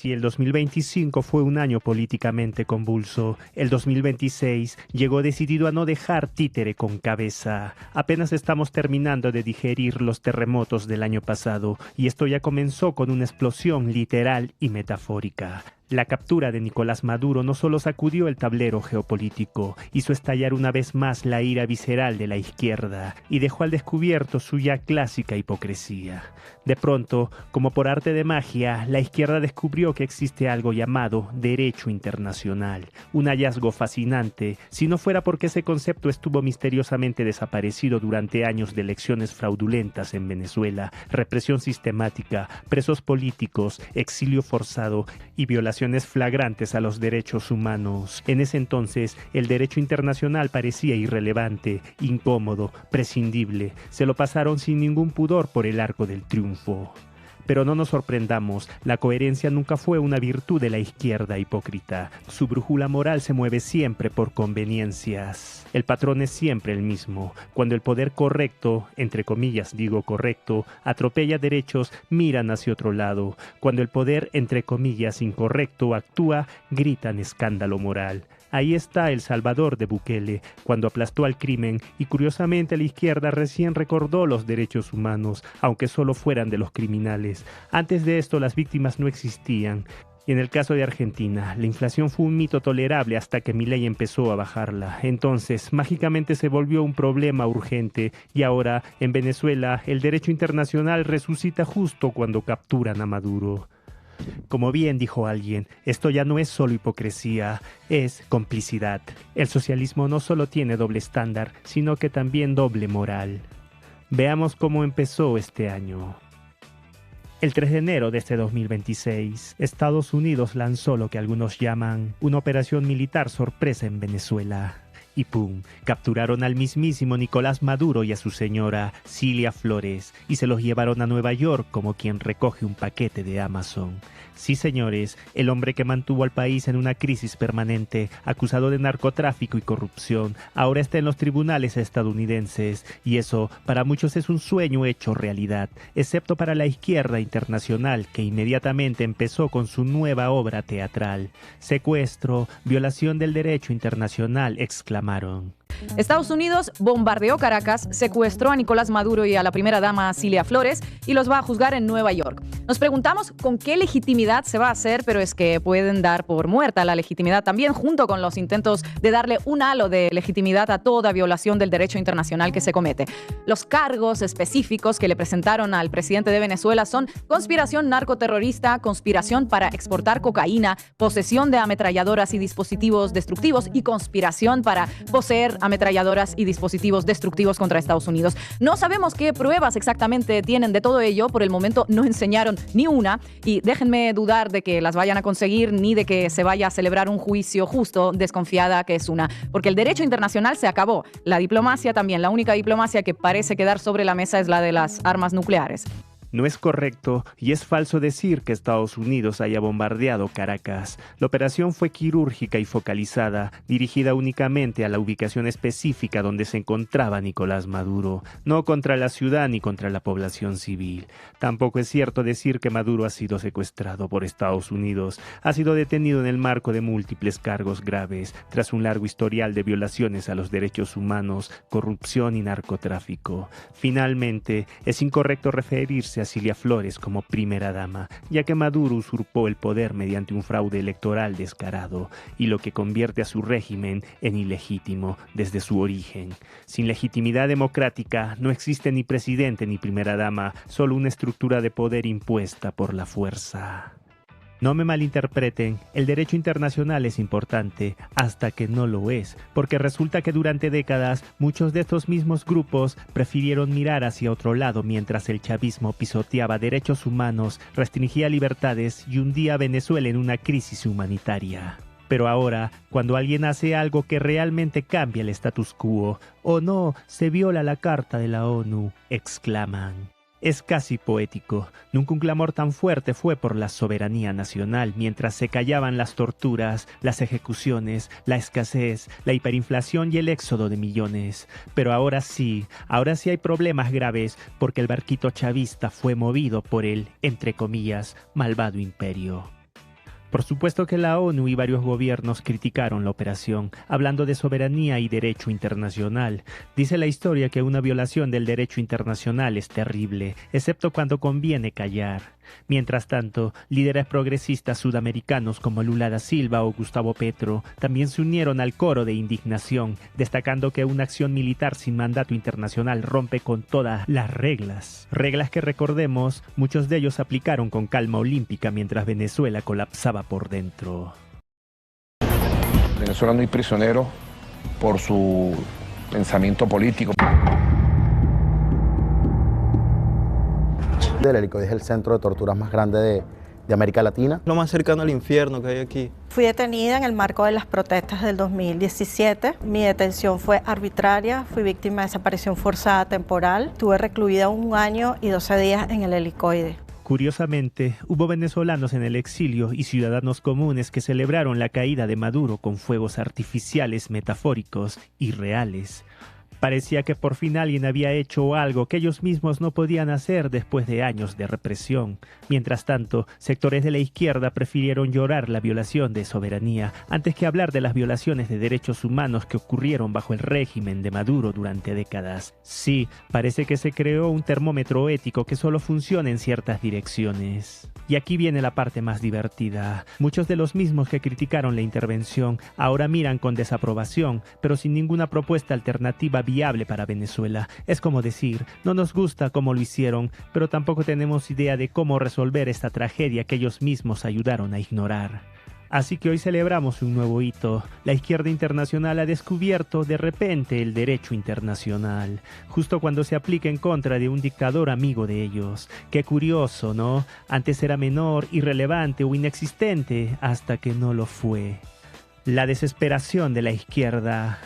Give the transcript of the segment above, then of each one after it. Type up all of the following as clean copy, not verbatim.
Si el 2025 fue un año políticamente convulso, el 2026 llegó decidido a no dejar títere con cabeza. Apenas estamos terminando de digerir los terremotos del año pasado y esto ya comenzó con una explosión literal y metafórica. La captura de Nicolás Maduro no solo sacudió el tablero geopolítico, hizo estallar una vez más la ira visceral de la izquierda y dejó al descubierto su ya clásica hipocresía. De pronto, como por arte de magia, la izquierda descubrió que existe algo llamado derecho internacional, un hallazgo fascinante, si no fuera porque ese concepto estuvo misteriosamente desaparecido durante años de elecciones fraudulentas en Venezuela, represión sistemática, presos políticos, exilio forzado y violaciones flagrantes a los derechos humanos. En ese entonces, el derecho internacional parecía irrelevante, incómodo, prescindible. Se lo pasaron sin ningún pudor por el arco del triunfo. Pero no nos sorprendamos, la coherencia nunca fue una virtud de la izquierda hipócrita. Su brújula moral se mueve siempre por conveniencias. El patrón es siempre el mismo. Cuando el poder correcto, entre comillas digo correcto, atropella derechos, miran hacia otro lado. Cuando el poder, entre comillas, incorrecto actúa, gritan escándalo moral. Ahí está El Salvador de Bukele, cuando aplastó al crimen y curiosamente la izquierda recién recordó los derechos humanos, aunque solo fueran de los criminales. Antes de esto las víctimas no existían. Y en el caso de Argentina, la inflación fue un mito tolerable hasta que Milei empezó a bajarla. Entonces, mágicamente se volvió un problema urgente y ahora, en Venezuela, el derecho internacional resucita justo cuando capturan a Maduro. Como bien dijo alguien, esto ya no es solo hipocresía, es complicidad. El socialismo no solo tiene doble estándar, sino que también doble moral. Veamos cómo empezó este año. El 3 de enero de este 2026, Estados Unidos lanzó lo que algunos llaman una operación militar sorpresa en Venezuela. Y ¡pum!, capturaron al mismísimo Nicolás Maduro y a su señora, Cilia Flores, y se los llevaron a Nueva York como quien recoge un paquete de Amazon. Sí, señores, el hombre que mantuvo al país en una crisis permanente, acusado de narcotráfico y corrupción, ahora está en los tribunales estadounidenses, y eso para muchos es un sueño hecho realidad, excepto para la izquierda internacional, que inmediatamente empezó con su nueva obra teatral. Secuestro, violación del derecho internacional, exclamaron. Estados Unidos bombardeó Caracas, secuestró a Nicolás Maduro y a la primera dama Cilia Flores y los va a juzgar en Nueva York. Nos preguntamos con qué legitimidad se va a hacer, pero es que pueden dar por muerta la legitimidad también, junto con los intentos de darle un halo de legitimidad a toda violación del derecho internacional que se comete. Los cargos específicos que le presentaron al presidente de Venezuela son conspiración narcoterrorista, conspiración para exportar cocaína, posesión de ametralladoras y dispositivos destructivos y conspiración para poseer ametralladoras y dispositivos destructivos contra Estados Unidos. No sabemos qué pruebas exactamente tienen de todo ello. Por el momento no enseñaron ni una y déjenme dudar de que las vayan a conseguir ni de que se vaya a celebrar un juicio justo, desconfiada que es una. Porque el derecho internacional se acabó. La diplomacia también. La única diplomacia que parece quedar sobre la mesa es la de las armas nucleares. No es correcto y es falso decir que Estados Unidos haya bombardeado Caracas. La operación fue quirúrgica y focalizada, dirigida únicamente a la ubicación específica donde se encontraba Nicolás Maduro, no contra la ciudad ni contra la población civil. Tampoco es cierto decir que Maduro ha sido secuestrado por Estados Unidos. Ha sido detenido en el marco de múltiples cargos graves, tras un largo historial de violaciones a los derechos humanos, corrupción y narcotráfico. Finalmente, es incorrecto referirse a Cilia Flores como primera dama, ya que Maduro usurpó el poder mediante un fraude electoral descarado, y lo que convierte a su régimen en ilegítimo desde su origen. Sin legitimidad democrática no existe ni presidente ni primera dama, solo una estructura de poder impuesta por la fuerza. No me malinterpreten, el derecho internacional es importante hasta que no lo es, porque resulta que durante décadas muchos de estos mismos grupos prefirieron mirar hacia otro lado mientras el chavismo pisoteaba derechos humanos, restringía libertades y hundía a Venezuela en una crisis humanitaria. Pero ahora, cuando alguien hace algo que realmente cambia el status quo, o no, se viola la Carta de la ONU, exclaman. Es casi poético. Nunca un clamor tan fuerte fue por la soberanía nacional, mientras se callaban las torturas, las ejecuciones, la escasez, la hiperinflación y el éxodo de millones. Pero ahora sí hay problemas graves, porque el barquito chavista fue movido por el, entre comillas, malvado imperio. Por supuesto que la ONU y varios gobiernos criticaron la operación, hablando de soberanía y derecho internacional. Dice la historia que una violación del derecho internacional es terrible, excepto cuando conviene callar. Mientras tanto, líderes progresistas sudamericanos como Lula da Silva o Gustavo Petro también se unieron al coro de indignación, destacando que una acción militar sin mandato internacional rompe con todas las reglas. Reglas que, recordemos, muchos de ellos aplicaron con calma olímpica mientras Venezuela colapsaba por dentro. Venezuela no hay prisionero por su pensamiento político. El helicoide es el centro de torturas más grande de América Latina. Lo más cercano al infierno que hay aquí. Fui detenida en el marco de las protestas del 2017. Mi detención fue arbitraria, fui víctima de desaparición forzada temporal. Estuve recluida 1 año y 12 días en el helicoide. Curiosamente, hubo venezolanos en el exilio y ciudadanos comunes que celebraron la caída de Maduro con fuegos artificiales metafóricos y reales. Parecía que por fin alguien había hecho algo que ellos mismos no podían hacer después de años de represión. Mientras tanto, sectores de la izquierda prefirieron llorar la violación de soberanía antes que hablar de las violaciones de derechos humanos que ocurrieron bajo el régimen de Maduro durante décadas. Sí, parece que se creó un termómetro ético que solo funciona en ciertas direcciones. Y aquí viene la parte más divertida. Muchos de los mismos que criticaron la intervención ahora miran con desaprobación, pero sin ninguna propuesta alternativa viable para Venezuela. Es como decir, no nos gusta cómo lo hicieron, pero tampoco tenemos idea de cómo resolver esta tragedia que ellos mismos ayudaron a ignorar. Así que hoy celebramos un nuevo hito. La izquierda internacional ha descubierto de repente el derecho internacional, justo cuando se aplica en contra de un dictador amigo de ellos. Qué curioso, ¿no? Antes era menor, irrelevante o inexistente hasta que no lo fue. La desesperación de la izquierda.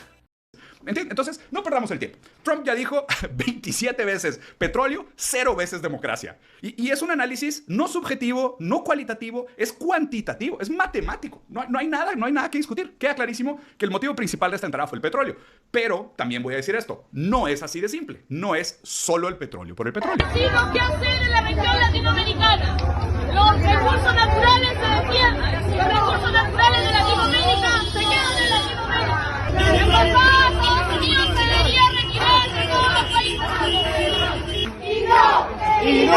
¿Entiendes? Entonces, no perdamos el tiempo. Trump ya dijo 27 veces petróleo, 0 veces democracia. Y es un análisis no subjetivo, no cualitativo, es cuantitativo, es matemático. No hay nada que discutir. Queda clarísimo que el motivo principal de esta entrada fue el petróleo. Pero también voy a decir esto, no es así de simple. No es solo el petróleo por el petróleo. Decimos qué hacer en la región latinoamericana. Los recursos naturales se defienden. Los recursos naturales de Latinoamérica se quedan en Latinoamérica. En pasado, Estados Unidos se debería retirar de todos los países. Y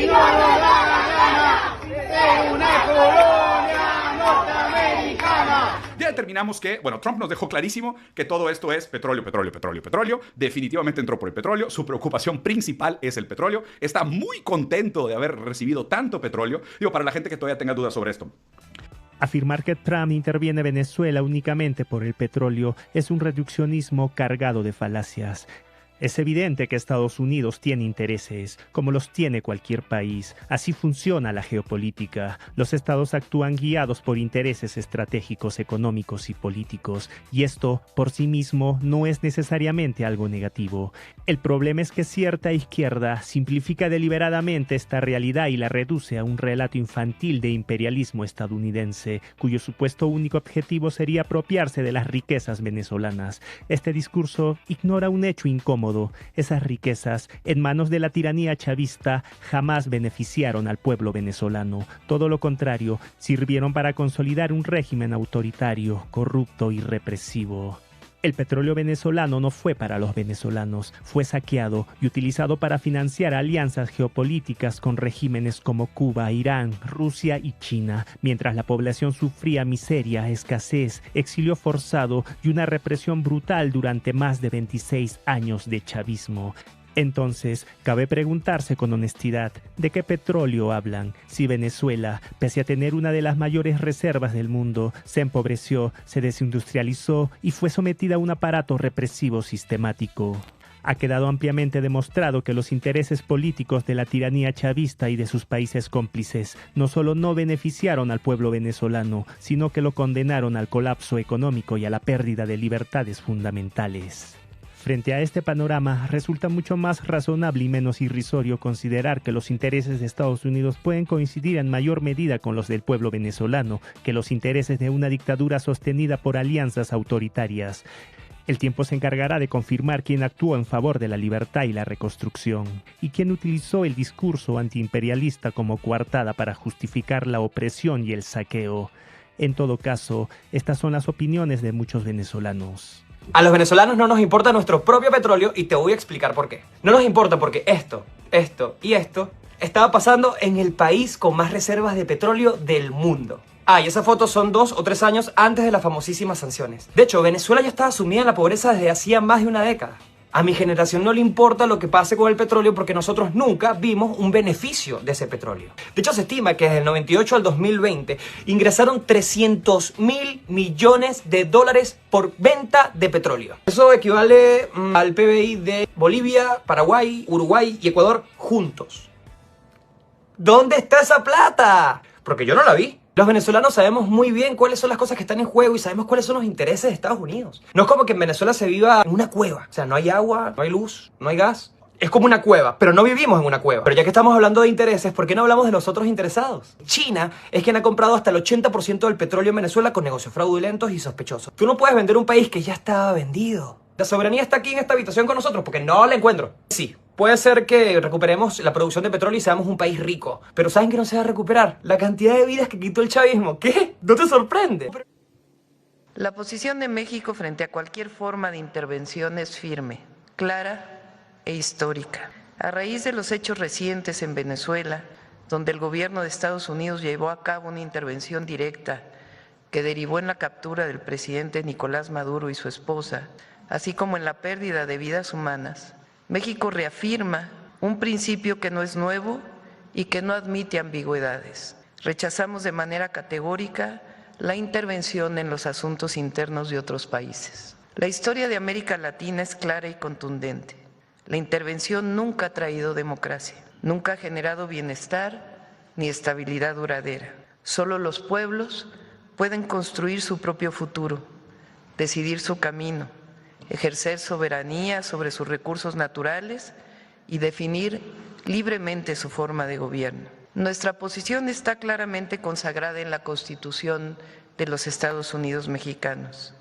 no nos da la gana de una colonia norteamericana. Ya determinamos que, Trump nos dejó clarísimo que todo esto es petróleo, petróleo, petróleo, petróleo. Definitivamente entró por el petróleo. Su preocupación principal es el petróleo. Está muy contento de haber recibido tanto petróleo. Digo, para la gente que todavía tenga dudas sobre esto. Afirmar que Trump interviene Venezuela únicamente por el petróleo es un reduccionismo cargado de falacias. Es evidente que Estados Unidos tiene intereses, como los tiene cualquier país. Así funciona la geopolítica. Los estados actúan guiados por intereses estratégicos, económicos y políticos, y esto, por sí mismo, no es necesariamente algo negativo. El problema es que cierta izquierda simplifica deliberadamente esta realidad y la reduce a un relato infantil de imperialismo estadounidense, cuyo supuesto único objetivo sería apropiarse de las riquezas venezolanas. Este discurso ignora un hecho incómodo. Esas riquezas, en manos de la tiranía chavista, jamás beneficiaron al pueblo venezolano. Todo lo contrario, sirvieron para consolidar un régimen autoritario, corrupto y represivo. El petróleo venezolano no fue para los venezolanos, fue saqueado y utilizado para financiar alianzas geopolíticas con regímenes como Cuba, Irán, Rusia y China, mientras la población sufría miseria, escasez, exilio forzado y una represión brutal durante más de 26 años de chavismo. Entonces, cabe preguntarse con honestidad, ¿de qué petróleo hablan? Si Venezuela, pese a tener una de las mayores reservas del mundo, se empobreció, se desindustrializó y fue sometida a un aparato represivo sistemático. Ha quedado ampliamente demostrado que los intereses políticos de la tiranía chavista y de sus países cómplices no solo no beneficiaron al pueblo venezolano, sino que lo condenaron al colapso económico y a la pérdida de libertades fundamentales. Frente a este panorama, resulta mucho más razonable y menos irrisorio considerar que los intereses de Estados Unidos pueden coincidir en mayor medida con los del pueblo venezolano que los intereses de una dictadura sostenida por alianzas autoritarias. El tiempo se encargará de confirmar quién actuó en favor de la libertad y la reconstrucción, y quién utilizó el discurso antiimperialista como coartada para justificar la opresión y el saqueo. En todo caso, estas son las opiniones de muchos venezolanos. A los venezolanos no nos importa nuestro propio petróleo y te voy a explicar por qué. No nos importa porque esto y esto estaba pasando en el país con más reservas de petróleo del mundo. Y esas fotos son 2 o 3 años antes de las famosísimas sanciones. De hecho, Venezuela ya estaba sumida en la pobreza desde hacía más de una década. A mi generación no le importa lo que pase con el petróleo porque nosotros nunca vimos un beneficio de ese petróleo. De hecho, se estima que desde el 98 al 2020 ingresaron 300.000 millones de dólares por venta de petróleo. Eso equivale al PBI de Bolivia, Paraguay, Uruguay y Ecuador juntos. ¿Dónde está esa plata? Porque yo no la vi. Los venezolanos sabemos muy bien cuáles son las cosas que están en juego y sabemos cuáles son los intereses de Estados Unidos. No es como que en Venezuela se viva en una cueva. O sea, no hay agua, no hay luz, no hay gas. Es como una cueva, pero no vivimos en una cueva. Pero ya que estamos hablando de intereses, ¿por qué no hablamos de los otros interesados? China es quien ha comprado hasta el 80% del petróleo en Venezuela con negocios fraudulentos y sospechosos. Tú no puedes vender un país que ya estaba vendido. La soberanía está aquí en esta habitación con nosotros porque no la encuentro. Sí, puede ser que recuperemos la producción de petróleo y seamos un país rico. Pero ¿saben que no se va a recuperar? La cantidad de vidas que quitó el chavismo. ¿Qué? ¿No te sorprende? La posición de México frente a cualquier forma de intervención es firme, clara e histórica. A raíz de los hechos recientes en Venezuela, donde el gobierno de Estados Unidos llevó a cabo una intervención directa que derivó en la captura del presidente Nicolás Maduro y su esposa, así como en la pérdida de vidas humanas, México reafirma un principio que no es nuevo y que no admite ambigüedades. Rechazamos de manera categórica la intervención en los asuntos internos de otros países. La historia de América Latina es clara y contundente. La intervención nunca ha traído democracia, nunca ha generado bienestar ni estabilidad duradera. Solo los pueblos pueden construir su propio futuro, decidir su camino, ejercer soberanía sobre sus recursos naturales y definir libremente su forma de gobierno. Nuestra posición está claramente consagrada en la Constitución de los Estados Unidos mexicanos.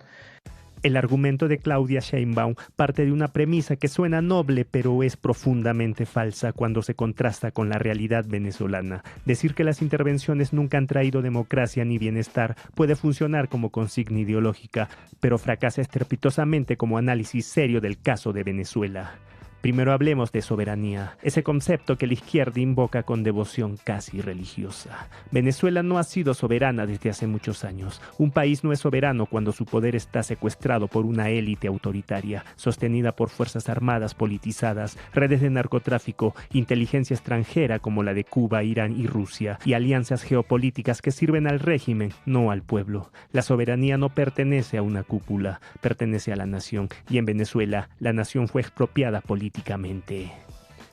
El argumento de Claudia Sheinbaum parte de una premisa que suena noble pero es profundamente falsa cuando se contrasta con la realidad venezolana. Decir que las intervenciones nunca han traído democracia ni bienestar puede funcionar como consigna ideológica, pero fracasa estrepitosamente como análisis serio del caso de Venezuela. Primero hablemos de soberanía, ese concepto que la izquierda invoca con devoción casi religiosa. Venezuela no ha sido soberana desde hace muchos años. Un país no es soberano cuando su poder está secuestrado por una élite autoritaria, sostenida por fuerzas armadas politizadas, redes de narcotráfico, inteligencia extranjera como la de Cuba, Irán y Rusia, y alianzas geopolíticas que sirven al régimen, no al pueblo. La soberanía no pertenece a una cúpula, pertenece a la nación, y en Venezuela la nación fue expropiada políticamente.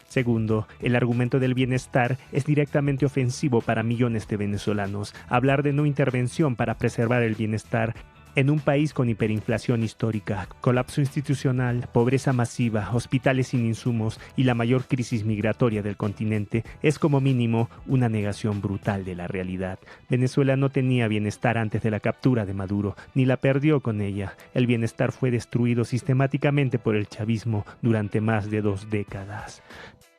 Segundo, el argumento del bienestar es directamente ofensivo para millones de venezolanos. Hablar de no intervención para preservar el bienestar en un país con hiperinflación histórica, colapso institucional, pobreza masiva, hospitales sin insumos y la mayor crisis migratoria del continente es como mínimo una negación brutal de la realidad. Venezuela no tenía bienestar antes de la captura de Maduro, ni la perdió con ella. El bienestar fue destruido sistemáticamente por el chavismo durante más de 2 décadas.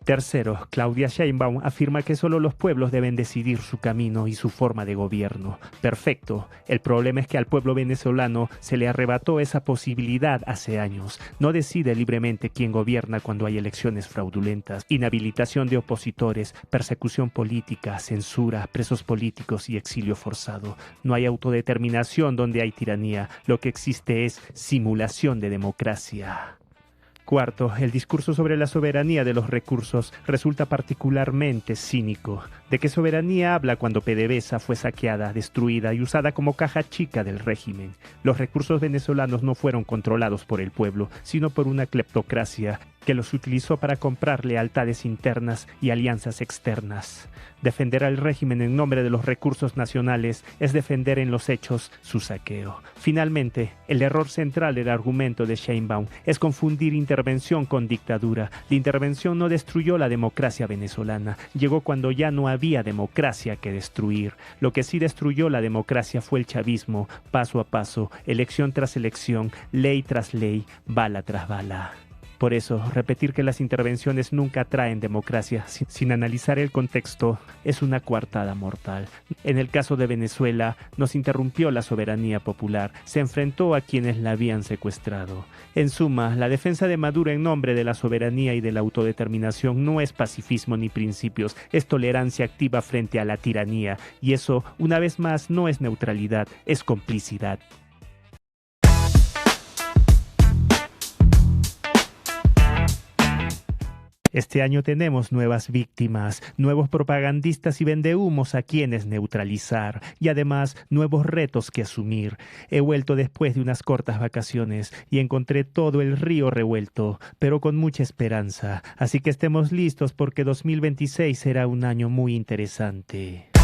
Tercero, Claudia Sheinbaum afirma que solo los pueblos deben decidir su camino y su forma de gobierno. Perfecto. El problema es que al pueblo venezolano se le arrebató esa posibilidad hace años. No decide libremente quién gobierna cuando hay elecciones fraudulentas, inhabilitación de opositores, persecución política, censura, presos políticos y exilio forzado. No hay autodeterminación donde hay tiranía. Lo que existe es simulación de democracia. Cuarto, el discurso sobre la soberanía de los recursos resulta particularmente cínico. ¿De qué soberanía habla cuando PDVSA fue saqueada, destruida y usada como caja chica del régimen? Los recursos venezolanos no fueron controlados por el pueblo, sino por una cleptocracia que los utilizó para comprar lealtades internas y alianzas externas. Defender al régimen en nombre de los recursos nacionales es defender en los hechos su saqueo. Finalmente, el error central del argumento de Sheinbaum es confundir intervención con dictadura. La intervención no destruyó la democracia venezolana. Llegó cuando ya no había democracia que destruir. Lo que sí destruyó la democracia fue el chavismo, paso a paso, elección tras elección, ley tras ley, bala tras bala. Por eso, repetir que las intervenciones nunca traen democracia sin analizar el contexto es una coartada mortal. En el caso de Venezuela, nos interrumpió la soberanía popular, se enfrentó a quienes la habían secuestrado. En suma, la defensa de Maduro en nombre de la soberanía y de la autodeterminación no es pacifismo ni principios, es tolerancia activa frente a la tiranía. Y eso, una vez más, no es neutralidad, es complicidad. Este año tenemos nuevas víctimas, nuevos propagandistas y vendehumos a quienes neutralizar y además nuevos retos que asumir. He vuelto después de unas cortas vacaciones y encontré todo el río revuelto, pero con mucha esperanza. Así que estemos listos porque 2026 será un año muy interesante.